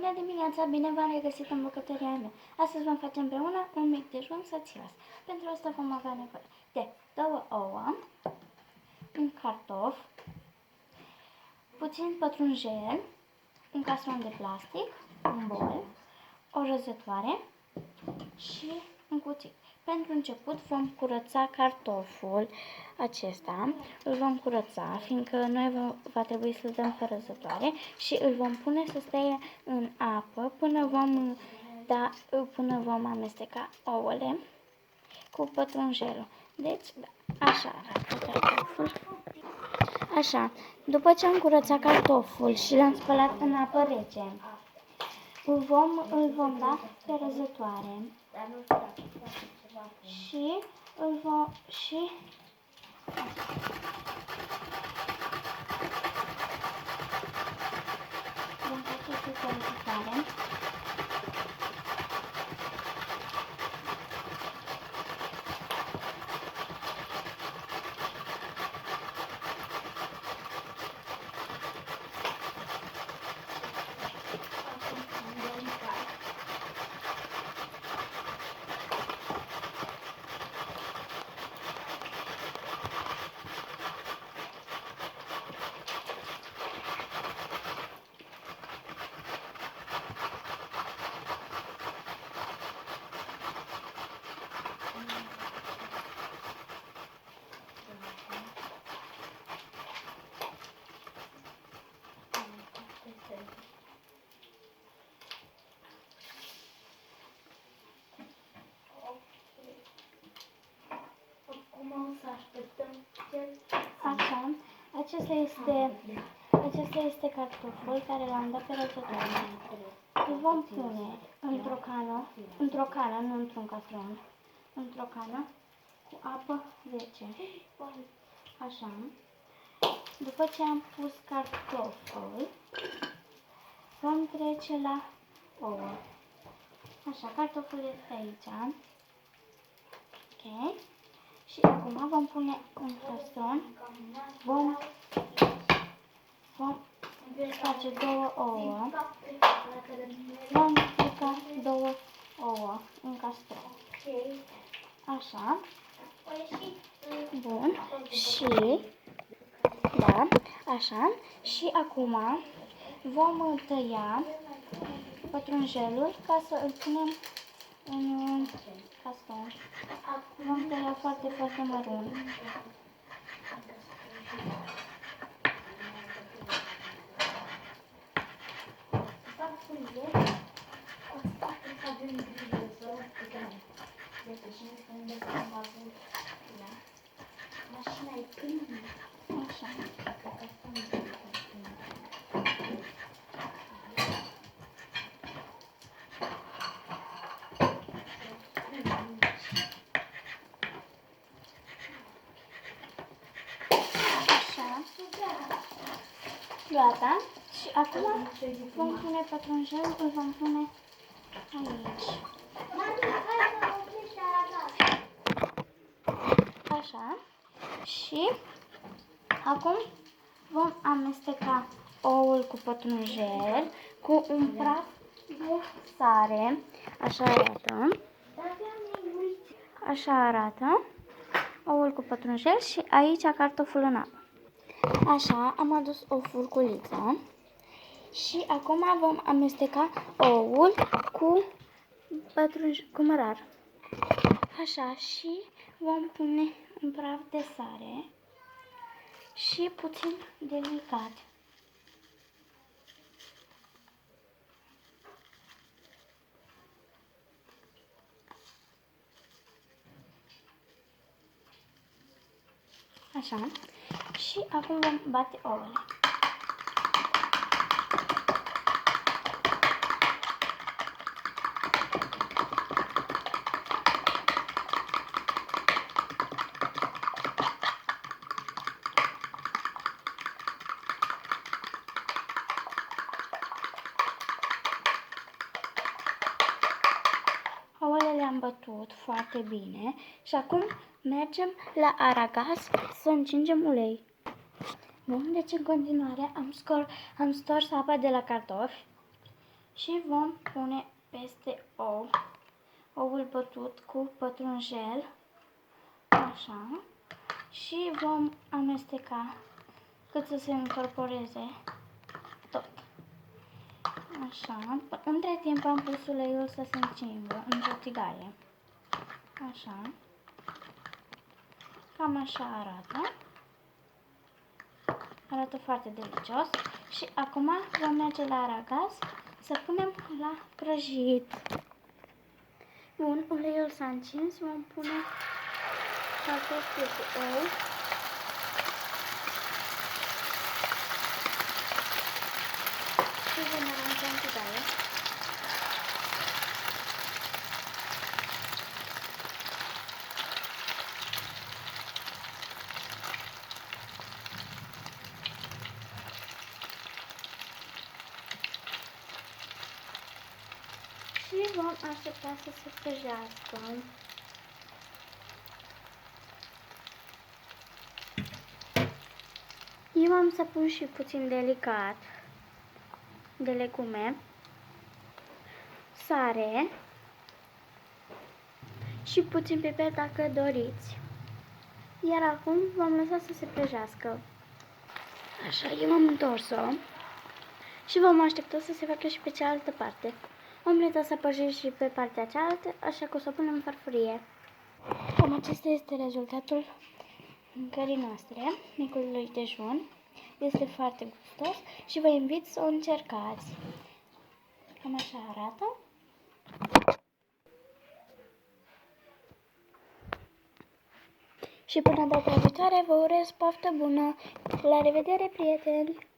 Bună dimineața, bine v-am regăsit în bucătăria mea. Astăzi vom face împreună un mic dejun sățios. Pentru asta vom avea nevoie de 2 ouă, un cartof, puțin pătrunjel, un castron de plastic, un bol, o rozătoare și un cuțit. Pentru început vom curăța cartoful acesta, îl vom curăța, fiindcă noi va trebui să-l dăm pe răzătoare și îl vom pune să stea în apă până vom amesteca ouăle cu pătrunjelul. Deci, așa arată cartoful. Așa, după ce am curățat cartoful și l-am spălat în apă rece, îl vom da pe răzătoare și îl vom face cu răzătoare. Așa, acesta este cartoful care l-am dat pe răzătoare. Îl vom pune într-o cană, nu într-un castron, într-o cană cu apă rece. Așa. După ce am pus cartoful, vom trece la ouă. Așa, cartoful este aici. Ok. Și acum vom pune un castron, vom face 2 ouă, vom pica 2 ouă în castron. Așa. Bun. Și, da, așa. Și acum vom tăia pătrunjelul ca să îl punem în castron. Vom tăia foarte, foarte mărunt. Așa. Gata. Și acum vom pune pătrunjelul, îl vom pune aici. Așa. Și acum vom amesteca oul cu pătrunjel cu un praf de sare. Așa arată. Așa arată oul cu pătrunjel și aici cartoful în apă. Așa, am adus o furculiță și acum vom amesteca oul cu mărar. Așa, și vom pune un praf de sare și puțin de micat. Așa. Și acum vom bate ouăle. Ouăle le-am bătut foarte bine și acum mergem la aragaz să încingem ulei. Bun, deci în continuare am stors apa de la cartofi și vom pune peste ou oul bătut cu pătrunjel, așa, și vom amesteca cât să se incorporeze tot. Așa, între timp am pus uleiul să se încingă într-o tigaie. Așa, cam așa arată. Arată foarte delicios. Și acum vom merge la aragaz să punem la prăjit. Bun, uleiul s-a încins, vom pune cartoful cu ou. Și vom aranja în tigaie. Și vom aștepta să se prăjească. Eu am să pun și puțin delicat de legume, sare și puțin piper dacă doriți. Iar acum vom lăsa să se prăjească. Așa, eu am întors-o și vom aștepta să se facă și pe cealaltă parte. Omleta s-a păjit și pe partea cealaltă, așa că o să o punem în farfurie. Cam acesta este rezultatul mâncării noastre, micului dejun. Este foarte gustos și vă invit să o încercați. Cam așa arată. Și până data viitoare vă urez poftă bună. La revedere, prieteni!